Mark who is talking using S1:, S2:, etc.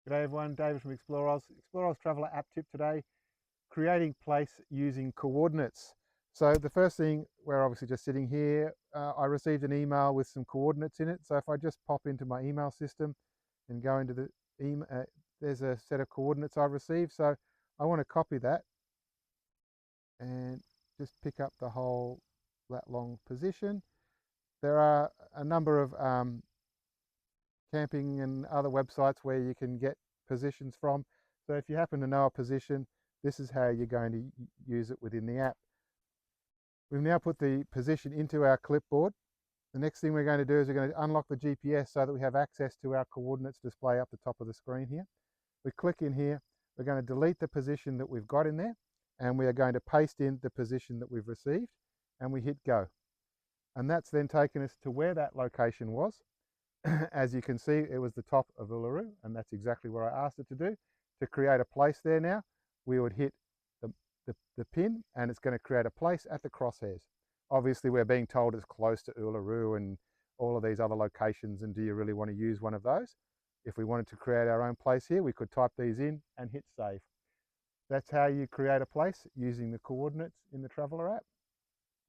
S1: G'day everyone, David from Explore Oz Traveller app tip today, creating place using coordinates. So the first thing, we're obviously just sitting here, I received an email with some coordinates in it. So if I just pop into my email system and go into the email, there's a set of coordinates I've received. So I want to copy that and just pick up the whole, that long position. There are a number of camping and other websites where you can get positions from. So if you happen to know a position, this is how you're going to use it within the app. We've now put the position into our clipboard. The next thing we're going to do is we're going to unlock the GPS so that we have access to our coordinates display up the top of the screen here. We click in here, we're going to delete the position that we've got in there, and we are going to paste in the position that we've received, and we hit go. And that's then taken us to where that location was. As you can see, it was the top of Uluru, and that's exactly what I asked it to do. To create a place there now, we would hit the pin, and it's going to create a place at the crosshairs. Obviously, we're being told it's close to Uluru and all of these other locations, and do you really want to use one of those? If we wanted to create our own place here, we could type these in and hit save. That's how you create a place using the coordinates in the Traveller app.